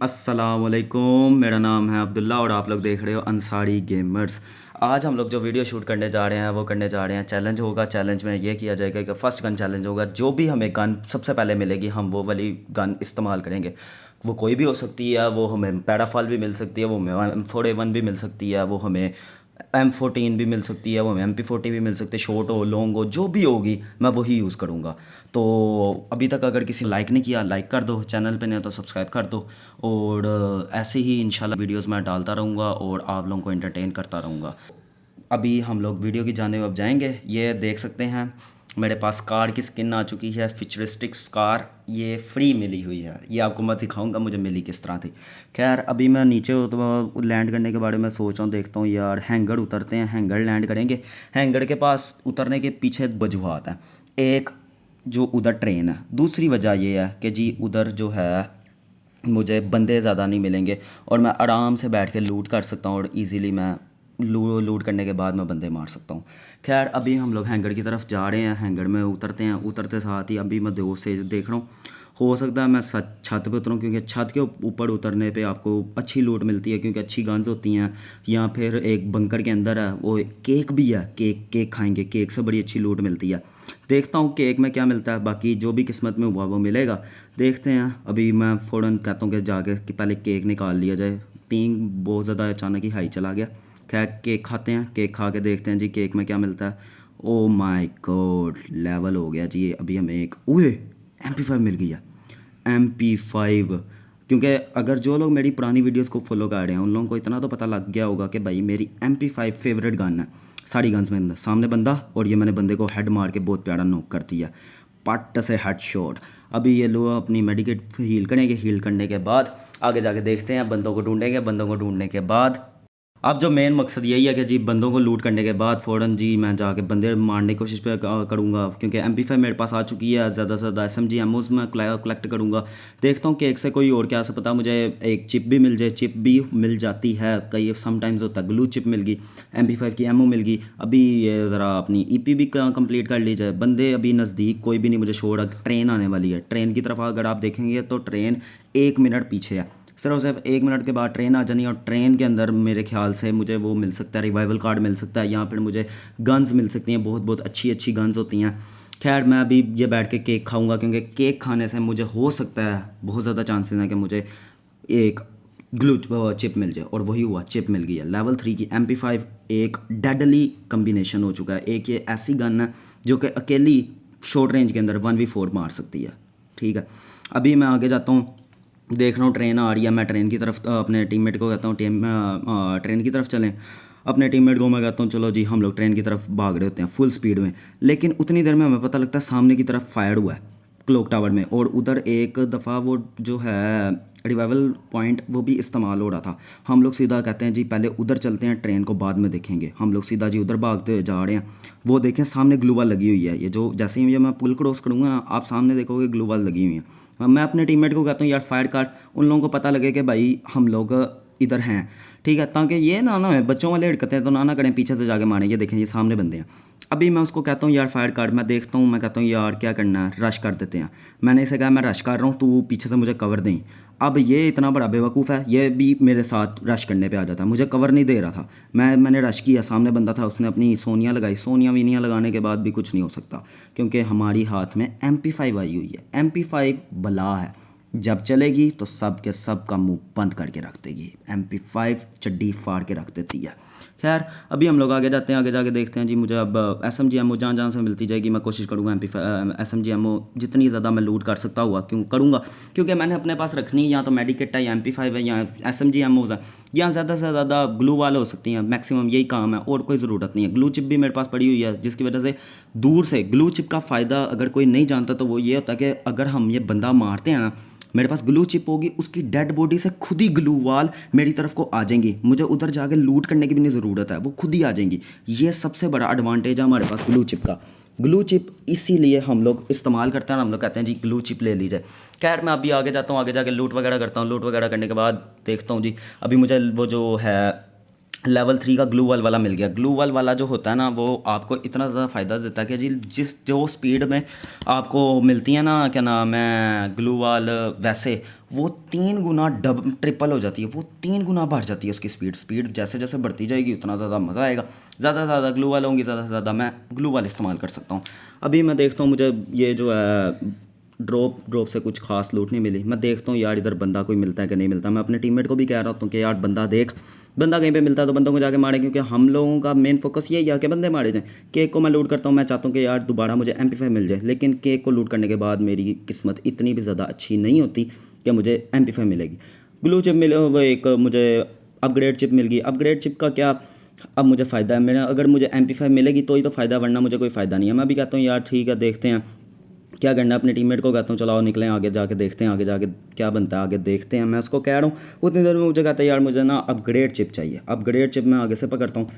अस्सलामुअलैकुम, मेरा नाम है अब्दुल्ला और आप लोग देख रहे हो अंसारी गेमर्स। आज हम लोग जो वीडियो शूट करने जा रहे हैं वो करने जा रहे हैं चैलेंज होगा। चैलेंज में ये किया जाएगा कि फर्स्ट गन चैलेंज होगा। जो भी हमें गन सबसे पहले मिलेगी हम वो वाली गन इस्तेमाल करेंगे। वो कोई भी हो सकती है, वो हमें पैराफॉल भी मिल सकती है, वो हमें M4A1 भी मिल सकती है, वो हमें M14 भी मिल सकती है, वो हमें MP40 भी मिल सकती है। शॉर्ट हो लॉन्ग हो जो भी होगी मैं वही यूज़ करूँगा। तो अभी तक अगर किसी लाइक नहीं किया लाइक कर दो, चैनल पे नहीं तो सब्सक्राइब कर दो। और ऐसे ही इंशाल्लाह वीडियोस मैं डालता रहूँगा और आप लोगों को एंटरटेन करता रहूँगा। अभी हम लोग वीडियो की जानिब अब जाएंगे। ये देख सकते हैं मेरे पास कार की स्किन आ चुकी है, फ्यूचरिस्टिक्स कार। ये फ्री मिली हुई है, ये आपको मैं दिखाऊंगा मुझे मिली किस तरह थी। खैर अभी मैं नीचे तो लैंड करने के बारे में सोच रहा हूँ, देखता हूँ यार। हैंगर उतरते हैं, हैंगर लैंड करेंगे। हैंगर के पास उतरने के पीछे वजूहात हैं। एक, जो उधर ट्रेन है। दूसरी वजह ये है कि जी उधर जो है मुझे बंदे ज़्यादा नहीं मिलेंगे और मैं आराम से बैठ के लूट कर सकता हूँ और इजीली मैं लूट करने के बाद मैं बंदे मार सकता हूँ। खैर अभी हम लोग हैंगर की तरफ जा रहे हैं, हैंगर में उतरते हैं। उतरते साथ ही अभी मैं दो से देख रहा हूँ, हो सकता है मैं छत पे उतरूँ, क्योंकि छत के ऊपर उतरने पे आपको अच्छी लूट मिलती है, क्योंकि अच्छी गन्स होती हैं। या फिर एक बंकर के अंदर है वो केक भी है, केक केक खाएंगे, केक से बड़ी अच्छी लूट मिलती है। देखता हूँ केक में क्या मिलता है, बाकी जो भी किस्मत में हुआ वो मिलेगा। देखते हैं। अभी मैं फ़ौरन कहता हूँ कि जाके कि पहले केक निकाल लिया जाए। पींग बहुत ज़्यादा अचानक ही हाई चला गया। खैर केक खाते हैं, केक खा के देखते हैं जी केक में क्या मिलता है। ओ माय गॉड, लेवल हो गया जी। अभी हमें एक ओए MP5 मिल गई है। MP5, क्योंकि अगर जो लोग मेरी पुरानी वीडियोस को फॉलो कर रहे हैं उन लोगों को इतना तो पता लग गया होगा कि भाई मेरी MP5 फेवरेट गन है सारी गन्स में। सामने बंदा, और ये मैंने बंदे को हेड मार के बहुत प्यारा नॉक कर दिया, पट से हेड शॉट। अभी ये लोग अपनी मेडिकेट हील करेंगे, हील करने के बाद आगे जाके देखते हैं, बंदों को ढूंढेंगे। बंदों को ढूंढने के बाद अब जो मेन मकसद यही है कि जी बंदों को लूट करने के बाद फ़ौरन जी मैं जाके बंदे मारने की कोशिश पे करूँगा, क्योंकि MP5 मेरे पास आ चुकी है। ज़्यादा से ज़्यादा SMG एमोज में कलेक्ट करूँगा। देखता हूँ कि एक से कोई और क्या से पता मुझे एक चिप भी मिल जाए। चिप भी मिल जाती है कई समटाइम्स होता है। ग्लू चिप मिल गई, MP5 की एमओ मिल गई। अभी ये ज़रा अपनी EP भी कंप्लीट कर ली जाए। बंदे अभी नज़दीक कोई भी नहीं मुझे छोड़। ट्रेन आने वाली है, ट्रेन की तरफ अगर आप देखेंगे तो ट्रेन 1 मिनट पीछे है। सिर्फ और सिर्फ 1 मिनट के बाद ट्रेन आ जानी है और ट्रेन के अंदर मेरे ख्याल से मुझे वो मिल सकता है, रिवाइवल कार्ड मिल सकता है, या फिर मुझे गन्स मिल सकती हैं। बहुत बहुत अच्छी अच्छी गन्स होती हैं। खैर मैं अभी ये बैठ के केक खाऊंगा, क्योंकि केक खाने से मुझे हो सकता है, बहुत ज़्यादा चांसेस हैं कि मुझे एक ग्लू चिप मिल जाए। और वही हुआ, चिप मिल गई है। लेवल 3 की MP5 एक डेडली कम्बिनेशन हो चुका है। एक ये ऐसी गन है जो कि अकेली शॉर्ट रेंज के अंदर 1v4 मार सकती है। ठीक है, अभी मैं आगे जाता हूँ। देख रहा हूँ ट्रेन आ रही है। मैं ट्रेन की तरफ अपने टीममेट को कहता हूँ ट्रेन की तरफ चलें। अपने टीममेट को मैं कहता हूँ चलो जी हम लोग ट्रेन की तरफ भाग रहे होते हैं फुल स्पीड में। लेकिन उतनी देर में हमें पता लगता है सामने की तरफ फायर हुआ है क्लॉक टावर में, और उधर एक दफ़ा वो जो है रिवाइवल पॉइंट वो भी इस्तेमाल हो रहा था। हम लोग सीधा कहते हैं जी पहले उधर चलते हैं, ट्रेन को बाद में देखेंगे। हम लोग सीधा जी उधर भागते हुए जा रहे हैं। वो देखें सामने ग्लू वॉल लगी हुई है। ये जो जैसे ही ये मैं पुल क्रॉस करूँगा ना, आप सामने देखोगे ग्लू वॉल लगी हुई है। मैं अपने टीममेट को कहता हूँ यार फायर कर, उन लोगों को पता लगे कि भाई हम लोग इधर हैं। ठीक है, ताकि ये ना है बच्चों वाले हरकतें हैं तो ना करें, पीछे से जाके मारें। ये देखें ये सामने बंदे हैं। अभी मैं उसको कहता हूँ यार फायर कार्ड। मैं देखता हूँ, मैं कहता हूँ यार क्या करना है, रश कर देते हैं। मैंने इसे कहा मैं रश कर रहा हूँ, तू पीछे से मुझे कवर दें। अब ये इतना बड़ा बेवकूफ़ है, ये भी मेरे साथ रश करने पे आ जाता, मुझे कवर नहीं दे रहा था। मैंने रश किया, सामने बंदा था, उसने अपनी सोनियाँ लगाई। सोनियाँ वीनियाँ लगाने के बाद भी कुछ नहीं हो सकता, क्योंकि हमारी हाथ में MP5 आई हुई है। MP5 बला है, जब चलेगी तो सब के सब का मुंह बंद करके रख देगी। MP5 चड्डी फाड़ के रख देती है। खैर अभी हम लोग आगे जाते हैं, आगे जाके देखते हैं जी। मुझे अब SMG एमओ जहाँ जहाँ से मिलती जाएगी मैं कोशिश करूँगा SMG एमओ जितनी ज़्यादा मैं लूट कर सकता हुआ क्यों करूँगा, क्योंकि मैंने अपने पास रखनी या तो मेडिकेट है या MP5 है या SMG एमओज है, या ज़्यादा से ज़्यादा ग्लू वाले हो सकती हैं। मैक्सिमम यही काम है और कोई ज़रूरत नहीं है। ग्लू चिप भी मेरे पास पड़ी हुई है, जिसकी वजह से दूर से ग्लू चिप का फ़ायदा अगर कोई नहीं जानता तो वो ये होता है कि अगर हम ये बंदा मारते हैं ना, मेरे पास ग्लू चिप होगी, उसकी डेड बॉडी से खुद ही ग्लू वाल मेरी तरफ को आ जाएंगी। मुझे उधर जाके लूट करने की भी नहीं ज़रूरत है, वो खुद ही आ जाएंगी। ये सबसे बड़ा एडवांटेज है हमारे पास ग्लू चिप का। ग्लू चिप इसीलिए हम लोग इस्तेमाल करते हैं, हम लोग कहते हैं जी ग्लू चिप ले लीजिए। खैर मैं अभी आगे जाता हूँ, आगे जाके लूट वगैरह करता हूँ। लूट वगैरह करने के बाद देखता हूँ जी। अभी मुझे वो जो है लेवल 3 का ग्लू वॉल वाला मिल गया। ग्लू वॉल वाला जो होता है ना वो आपको इतना ज़्यादा फ़ायदा देता है कि जी जिस जो स्पीड में आपको मिलती है ना क्या नाम है ग्लू वॉल, वैसे वो 3 गुना डब ट्रिपल हो जाती है, वो 3 गुना बढ़ जाती है उसकी स्पीड। स्पीड जैसे जैसे बढ़ती जाएगी उतना ज़्यादा मज़ा आएगा। ज़्यादा से ज़्यादा ग्लू वॉल होंगी, ज़्यादा से ज़्यादा मैं ग्लू वॉल इस्तेमाल कर सकता हूँ। अभी मैं देखता हूँ मुझे ये जो है ड्रॉप से कुछ खास लूट नहीं मिली। मैं देखता हूँ यार इधर बंदा कोई मिलता है कि नहीं मिलता। मैं अपने टीममेट को भी कह रहा हूँ कि यार बंदा देख, बंदा कहीं पे मिलता है तो बंदों को जाके मारे, क्योंकि हम लोगों का मेन फोकस यही है कि बंदे मारे जाएं। केक को मैं लूट करता हूँ, मैं चाहता हूँ कि यार दोबारा मुझे MP5 मिल जाए, लेकिन केक को लूट करने के बाद मेरी किस्मत इतनी भी ज़्यादा अच्छी नहीं होती कि मुझे MP5 मिलेगी। ग्लू चिप मिले, वो एक मुझे अपग्रेड चिप मिल गई। अपग्रेड चिप का क्या अब मुझे फ़ायदा है मेरा, अगर मुझे MP5 मिलेगी तो ही तो फ़ायदा, वरना मुझे कोई फ़ायदा नहीं है। मैं भी कहता हूँ यार ठीक है देखते हैं क्या करना है। अपने टीममेट को कहता हूँ चलाओ निकलें आगे जाके देखते हैं, आगे जाके क्या बनता है, आगे देखते हैं। मैं उसको कह रहा हूँ, उतनी देर में मुझे कहता है यार मुझे ना अपग्रेड चिप चाहिए। अपग्रेड चिप मैं आगे से पकड़ता हूँ,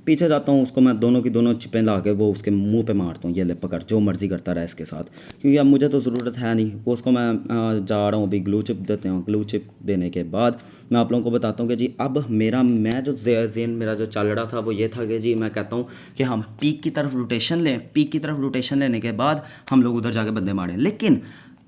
पीछे जाता हूँ, उसको मैं दोनों की दोनों चिपें ला के वो उसके मुंह पे मारता हूँ, ये ले पकड़, जो मर्ज़ी करता रहा इसके साथ, क्योंकि अब मुझे तो ज़रूरत है नहीं। वो उसको मैं जा रहा हूँ अभी ग्लू चिप देते हैं। ग्लू चिप देने के बाद मैं आप लोगों को बताता हूँ कि जी अब मेरा मैं जो जेन मेरा जो चल रहा था वो ये था कि जी मैं कहता हूँ कि हम पीक की तरफ रोटेशन लें। पीक की तरफ रोटेशन लेने के बाद हम लोग उधर जाके बंदे मारें, लेकिन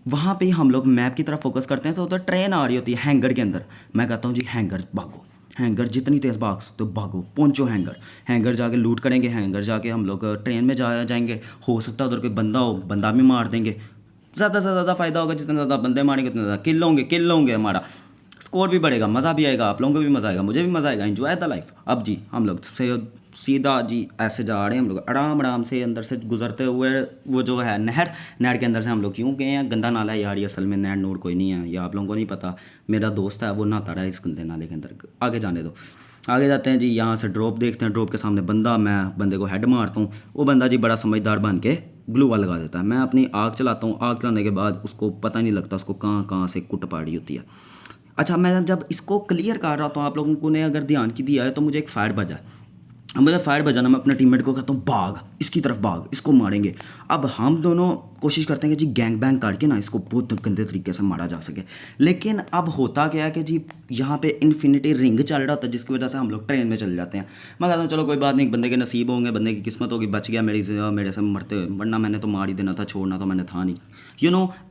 वहाँ पे हम लोग मैप की तरफ फोकस करते हैं तो उधर ट्रेन आ रही होती है हैंगर के अंदर। मैं कहता हूँ जी हैंगर भागो, हैंगर जितनी तेज़ भाग तो भागो, पहुँचो हैंगर। हैंगर जाके लूट करेंगे, हैंगर जाके हम लोग ट्रेन में जाएंगे। हो सकता है उधर कोई बंदा हो, बंदा भी मार देंगे। ज़्यादा से ज़्यादा फ़ायदा होगा, जितना ज़्यादा बंदे मारेंगे उतना ज़्यादा किल होंगे, हमारा स्कोर भी बढ़ेगा, मज़ा भी आएगा, आप लोगों को भी मज़ा आएगा, मुझे भी मज़ा आएगा। Enjoy the life. अब जी हम लोग से सीधा जी ऐसे जा रहे हैं, हम लोग आराम आराम से अंदर से गुजरते हुए, वो जो है नहर के अंदर से हम लोग क्यों गए हैं। गंदा नाला है यार ये, असल में नहर नूर कोई नहीं है, ये आप लोगों को नहीं पता। मेरा दोस्त है वो नहाता रहा है इस गंदे नाले के अंदर। आगे जाने दो, आगे जाते हैं जी। यहाँ से ड्रॉप देखते हैं, ड्रॉप के सामने बंदा, मैं बंदे को हेड मारता हूँ। वो बंदा जी बड़ा समझदार बन के ग्लू वाल लगा देता है। मैं अपनी आग चलाता हूँ, आग चलाने के बाद उसको पता नहीं लगता उसको कहाँ कहाँ से कुट पाड़ी होती है। अच्छा, मैं जब इसको क्लियर कर रहा था, आप लोगों ने अगर ध्यान की दिया है तो मुझे एक फायर बजा। अब मुझे फायर बजाना, मैं अपने टीममेट को कहता हूँ भाग, इसकी तरफ भाग, इसको मारेंगे। अब हम दोनों कोशिश करते हैं कि जी गैंग बैंग करके ना इसको बहुत गंदे तरीके से मारा जा सके। लेकिन अब होता क्या है कि जी यहाँ पे इन्फिनिटी रिंग चल रहा होता है, जिसकी वजह से हम लोग ट्रेन में चले जाते हैं। मैं कहता हूँ चलो कोई बात नहीं, बंदे के नसीब होंगे, बंदे की किस्मत होगी, बच गया मेरे से मरते हुए, वरना मैंने तो मार ही देना था, छोड़ना तो मैंने था नहीं।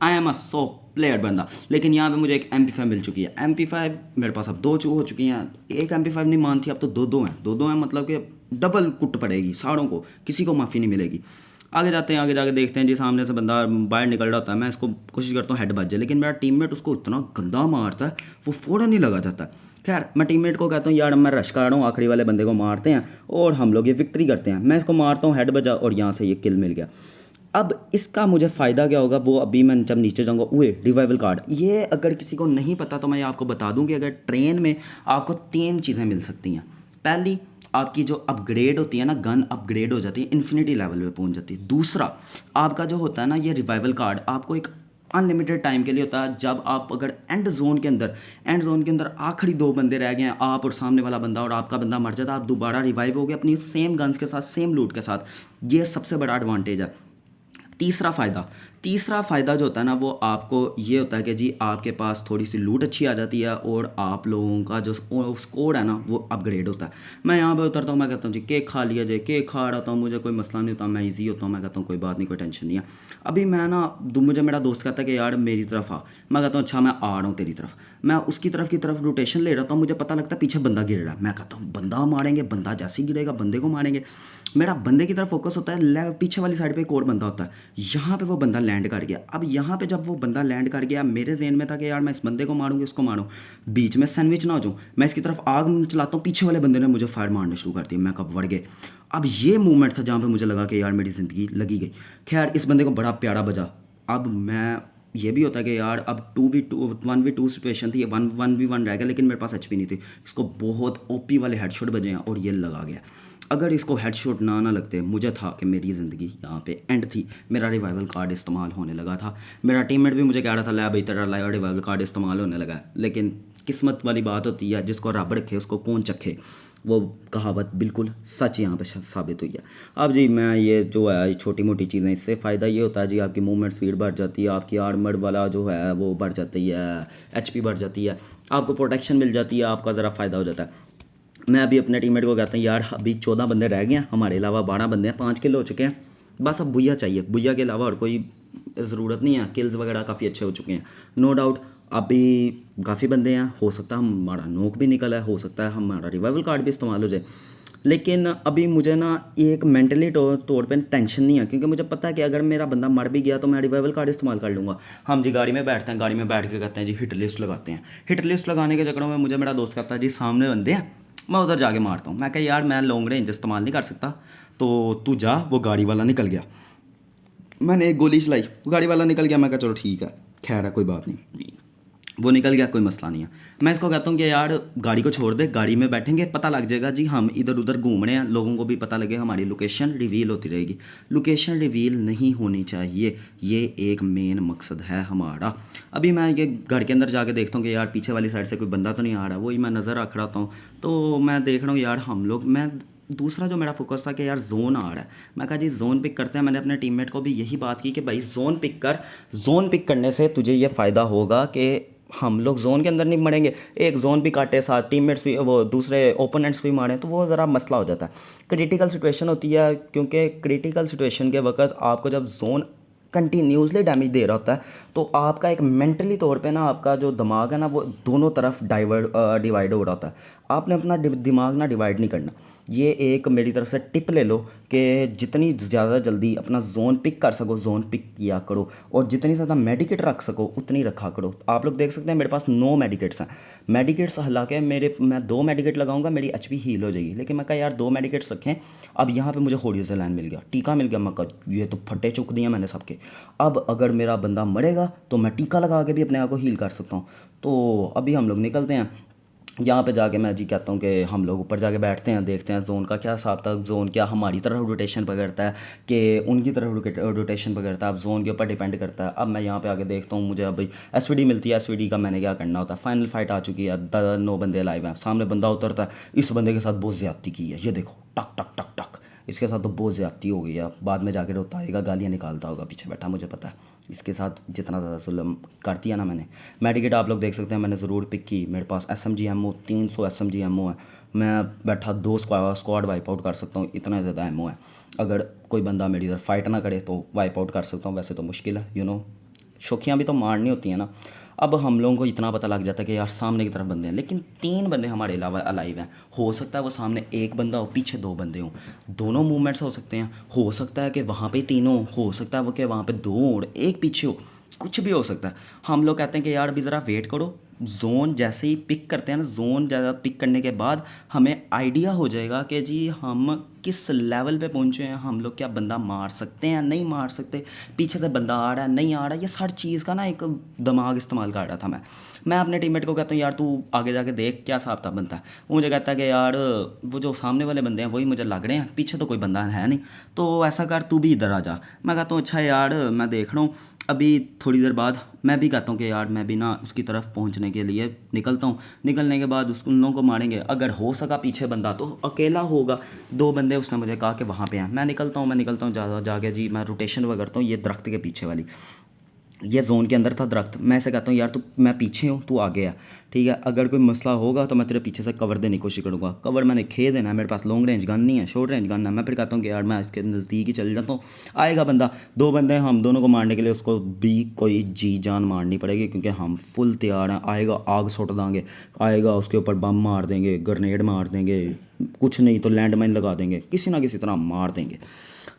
I am a so player बंदा। लेकिन यहाँ पे मुझे एक MP5 मिल चुकी है। MP5 मेरे पास अब 2 हो चुकी हैं। एक MP5 नहीं मानती, अब तो दो हैं, दो हैं, मतलब कि डबल कुट पड़ेगी सारों को, किसी को माफ़ी नहीं मिलेगी। आगे जाते हैं, आगे जाके देखते हैं जी सामने से बंदा बाहर निकल रहा होता है। मैं इसको कोशिश करता हूँ हेड बज जाए, लेकिन मेरा टीममेट उसको इतना गंदा मारता है वो फ़ौरन नहीं लगा जाता। खैर मैं टीममेट को कहता हूँ यार मैं रश कर रहा हूँ, आखिरी वाले बंदे को मारते हैं और हम लोग ये विक्ट्री करते हैं। मैं इसको मारता हूँ, हेड बजा और यहाँ से ये किल मिल गया। अब इसका मुझे फ़ायदा क्या होगा वो अभी मैं जब नीचे जाऊँगा। वो रिवाइवल कार्ड, ये अगर किसी को नहीं पता तो मैं आपको बता दूं कि अगर ट्रेन में आपको 3 चीज़ें मिल सकती हैं। पहली, आपकी जो अपग्रेड होती है ना, गन अपग्रेड हो जाती है, इन्फिनिटी लेवल पे पहुंच जाती है। दूसरा, आपका जो होता है ना ये रिवाइवल कार्ड, आपको एक अनलिमिटेड टाइम के लिए होता है। जब आप अगर एंड जोन के अंदर आखिरी 2 बंदे रह गए हैं, आप और सामने वाला बंदा, और आपका बंदा मर जाता है, आप दोबारा रिवाइव हो गए अपनी सेम गन्स के साथ, सेम लूट के साथ। ये सबसे बड़ा एडवांटेज है। तीसरा फ़ायदा जो होता है ना वो आपको ये होता है कि जी आपके पास थोड़ी सी लूट अच्छी आ जाती है और आप लोगों का जो स्कोर है ना वो अपग्रेड होता है। मैं यहाँ पे उतरता हूँ, मैं कहता हूँ जी केक खा लिया जाए, केक खा रहा था, मुझे कोई मसला नहीं होता, मैं ईजी होता हूँ। मैं कहता हूँ कोई बात नहीं, कोई टेंशन नहीं है। अभी मैं ना मुझे मेरा दोस्त कहता है कि यार मेरी तरफ आ। मैं कहता हूँ अच्छा मैं आ रहा हूँ तेरी तरफ। मैं उसकी तरफ की तरफ रोटेशन ले रहा था, मुझे पता लगता है पीछे बंदा गिर रहा है। मैं कहता हूँ बंदा मारेंगे, बंदा जैसे ही गिरेगा बंदे को मारेंगे। मेरा बंदे की तरफ फोकस होता है, पीछे वाली साइड पे एक और बंदा होता है। यहाँ पे वो बंदा लैंड कर गया। अब यहाँ पे जब वो बंदा लैंड कर गया, मेरे ज़हन में था कि यार मैं इस बंदे को मारूंगी, उसको मारूं, बीच में सैंडविच ना हो जाऊँ। मैं इसकी तरफ आग चलाता हूँ, पीछे वाले बंदे ने मुझे फायर मारना शुरू कर दिया। मैं कब वड़ गए। अब ये मूवमेंट था जहाँ पे मुझे लगा कि यार मेरी ज़िंदगी लगी गई। खैर इस बंदे को बड़ा प्यारा बजा। अब मैं ये भी होता है कि यार अब 2v2 1v2 सिचुएशन थी, 1v1 रह गया, लेकिन मेरे पास HP नहीं थी। इसको बहुत OP वाले हेडशॉट बजे हैं और ये लगा गया। अगर इसको हेडशॉट ना लगते, मुझे था कि मेरी ज़िंदगी यहाँ पे एंड थी। मेरा रिवाइवल कार्ड इस्तेमाल होने लगा था। मेरा टीममेट भी मुझे कह रहा था ले भाई तेरा रिवाइवल कार्ड इस्तेमाल होने लगा है। लेकिन किस्मत वाली बात होती है, जिसको रब रखे उसको कौन चखे, वो कहावत बिल्कुल सच यहाँ पे साबित हुई है। अब जी मैं ये जो है छोटी मोटी चीज़ें, इससे फ़ायदा ये होता है जी आपकी मूवमेंट स्पीड बढ़ जाती है, आपकी आर्मर वाला जो है वो बढ़ जाती है, HP बढ़ जाती है, आपको प्रोटेक्शन मिल जाती है, आपका ज़रा फ़ायदा हो जाता है। मैं अभी अपने टीममेट को कहता हूँ यार अभी 14 बंदे रह गए हैं, हमारे अलावा 12 बंदे हैं, 5 किल हो चुके हैं, बस अब बुया चाहिए, बुया के अलावा और कोई ज़रूरत नहीं है। किल्स वगैरह काफ़ी अच्छे हो चुके हैं, नो डाउट। अभी काफ़ी बंदे हैं, हो सकता है हमारा नोक भी निकला है, हो सकता है हमारा रिवाइवल कार्ड भी इस्तेमाल हो जाए। लेकिन अभी मुझे ना एक मेंटली तौर पे टेंशन नहीं है, क्योंकि मुझे पता है कि अगर मेरा बंदा मर भी गया तो मैं रिवाइवल कार्ड इस्तेमाल कर लूँगा। हम जी गाड़ी में बैठते हैं, गाड़ी में बैठ के कहते हैं जी हिट लिस्ट लगाते हैं। हिट लिस्ट लगाने के चक्करों में मुझे मेरा दोस्त कहता है जी सामने बंदे हैं, मैं उधर जाके मारता हूँ। मैं कहा यार मैं लॉन्ग रेंज इस्तेमाल नहीं कर सकता, तो तू जा। वो गाड़ी वाला निकल गया, मैंने एक गोली चलाई, वो गाड़ी वाला निकल गया। मैं कहा चलो ठीक है, खैर है, कोई बात नहीं, वो निकल गया, कोई मसला नहीं है। मैं इसको कहता हूँ कि यार गाड़ी को छोड़ दे, गाड़ी में बैठेंगे, पता लग जाएगा जी हम इधर उधर घूम रहे हैं, लोगों को भी पता लगे, हमारी लोकेशन रिवील होती रहेगी। लोकेशन रिवील नहीं होनी चाहिए, ये एक मेन मकसद है हमारा। अभी मैं ये घर के अंदर जाके देखता हूँ कि यार पीछे वाली साइड से कोई बंदा तो नहीं आ रहा, वही मैं नज़र रख रहा हूँ, तो मैं देख रहा हूँ यार हम लोग, मैं दूसरा जो मेरा फोकस था कि यार जोन आ रहा है, मैं कहा जी जोन पिक करते हैं। मैंने अपने टीममेट को भी यही बात की कि भाई जोन पिक कर, जोन पिक करने से तुझे ये फ़ायदा होगा कि हम लोग जोन के अंदर नहीं मरेंगे, एक जोन भी काटे, साथ टीममेट्स भी, वो दूसरे ओपोनेंट्स भी मारें, तो वो ज़रा मसला हो जाता है, क्रिटिकल सिचुएशन होती है। क्योंकि क्रिटिकल सिचुएशन के वक्त आपको जब जोन कंटिन्यूसली डैमेज दे रहा होता है, तो आपका एक मेंटली तौर पे ना आपका जो दिमाग है ना वो दोनों तरफ डिवाइड हो रहा होता है। आपने अपना दिमाग ना डिवाइड नहीं करना। ये एक मेरी तरफ से टिप ले लो कि जितनी ज़्यादा जल्दी अपना जोन पिक कर सको, जोन पिक किया करो, और जितनी ज़्यादा मेडिकेट रख सको उतनी रखा करो। आप लोग देख सकते हैं मेरे पास 9 मेडिकेट्स हैं। मेडिकेट्स हालांकि मैं 2 मेडिकेट लगाऊंगा मेरी एचपी हील हो जाएगी, लेकिन मैं कहा यार 2 मेडिकेट्स रखें। अब यहाँ पे मुझे होरिज़ोनटल लाइन मिल गया, टीका मिल गया, मैं कहा ये तो फटे चुक दिए मैंने सबके। अब अगर मेरा बंदा मरेगा तो मैं टीका लगा के भी अपने आप को हील कर सकता हूँ। तो अभी हम लोग निकलते हैं यहाँ पे जाके, मैं जी कहता हूँ कि हम लोग ऊपर जाके बैठते हैं, देखते हैं जोन का क्या हिसाब था, जोन क्या हमारी तरफ रोटेशन पकड़ता है कि उनकी तरफ रोटेशन पकड़ता है। अब जोन के ऊपर डिपेंड करता है। अब मैं यहाँ पे आके देखता हूँ, मुझे अब भाई एसवीडी मिलती है, एसवीडी का मैंने क्या करना होता है। फाइनल फाइट आ चुकी है, 9 बंदे लाइव हैं, सामने बंदा उतरता है, इस बंदे के साथ बहुत ज़्यादती की है, ये देखो टक टक टक टक, इसके साथ तो बहुत ज़्यादती हो गई है। बाद में जाके रोता आएगा, गालियाँ निकालता होगा पीछे बैठा, मुझे पता है इसके साथ जितना ज़्यादा जुल्म कर दिया ना मैंने। मेडिकेट आप लोग देख सकते हैं मैंने ज़रूर पिक की, मेरे पास SMG एमओ 300 SMG एमओ है, मैं बैठा 2 स्क्वाड वाइप आउट कर सकता हूँ, इतना ज़्यादा एमओ है। अगर कोई बंदा मेरी तरफ फाइट ना करे तो वाइप आउट कर सकता हूँ, वैसे तो मुश्किल है, शौकियाँ भी तो मारनी होती हैं ना। अब हम लोगों को इतना पता लग जाता है कि यार सामने की तरफ बंदे हैं, लेकिन 3 बंदे हमारे अलावा अलाइव हैं। हो सकता है वो सामने एक बंदा हो, पीछे 2 बंदे हों, दोनों मूवमेंट्स हो सकते हैं। हो सकता है कि वहाँ पे तीनों, हो सकता है वो कि वहाँ पे 2 और एक पीछे हो, कुछ भी हो सकता है। हम लोग कहते हैं कि यार अभी ज़रा वेट करो, जोन जैसे ही पिक करते हैं ना, जोन ज़्यादा पिक करने के बाद हमें आइडिया हो जाएगा कि जी हम किस लेवल पे पहुंचे हैं, हम लोग क्या बंदा मार सकते हैं नहीं मार सकते, पीछे से बंदा आ रहा है नहीं आ रहा है, ये हर चीज़ का ना एक दिमाग इस्तेमाल कर रहा था मैं अपने टीममेट को कहता हूँ यार तू आगे जाके देख क्या हिसाब था बनता है। वो मुझे कहता है कि यार वो जो सामने वाले बंदे हैं वही मुझे लग रहे हैं, पीछे तो कोई बंदा है नहीं, तो ऐसा कर तू भी इधर आ जा। मैं कहता हूँ अच्छा यार मैं देख रहा हूँ। अभी थोड़ी देर बाद मैं भी कहता हूँ कि यार मैं भी ना उसकी तरफ पहुँचने के लिए निकलता हूँ। निकलने के बाद उन लोगों को मारेंगे, अगर हो सका पीछे बंदा तो अकेला होगा, 2 बंदे उसने मुझे कहा कि वहाँ पे हैं। मैं निकलता हूँ ज़्यादा जाके जी मैं रोटेशन वगैरह करता हूँ, ये दरख्त के पीछे वाली, ये जोन के अंदर था दरख्त। मैं ऐसे कहता हूँ यार तू, मैं पीछे हूँ तू आगे है, ठीक है, अगर कोई मसला होगा तो मैं तेरे पीछे से कवर देने की कोशिश करूँगा। कवर मैंने खे देना है, मेरे पास लॉन्ग रेंज गन नहीं है, शॉर्ट रेंज गन है। मैं फिर कहता हूँ कि यार मैं इसके नज़दीक ही चल जाता हूँ, आएगा बंदा, 2 बंदे हैं, हम दोनों को मारने के लिए उसको भी कोई जी जान मारनी पड़ेगी, क्योंकि हम फुल तैयार हैं। आएगा आग सुट देंगे, आएगा उसके ऊपर बम मार देंगे, ग्रेनेड मार देंगे, कुछ नहीं तो लैंड माइन लगा देंगे, किसी ना किसी तरह मार देंगे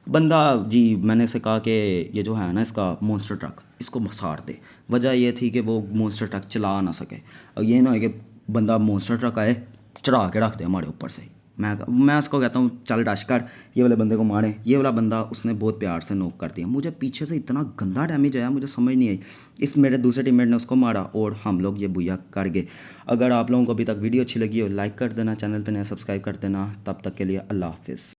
बंदा। जी मैंने इसे कहा कि ये जो है ना इसका मॉन्स्टर ट्रक, इसको साड़ दे। वजह ये थी कि वो मॉन्स्टर ट्रक चला ना सके, और ये ना है कि बंदा मॉन्स्टर ट्रक आए चढ़ा के रख दे हमारे ऊपर से। मैं उसको कहता हूँ चल रश कर, ये वाले बंदे को मारे। ये वाला बंदा उसने बहुत प्यार से नोक कर दिया, मुझे पीछे से इतना गंदा डैमेज आया, मुझे समझ नहीं आई। इस मेरे दूसरे टीममेट ने उसको मारा और हम लोग ये बुया कर गए। अगर आप लोगों को अभी तक वीडियो अच्छी लगी हो लाइक कर देना, चैनल पर नया सब्सक्राइब कर देना। तब तक के लिए अल्लाह हाफिज़।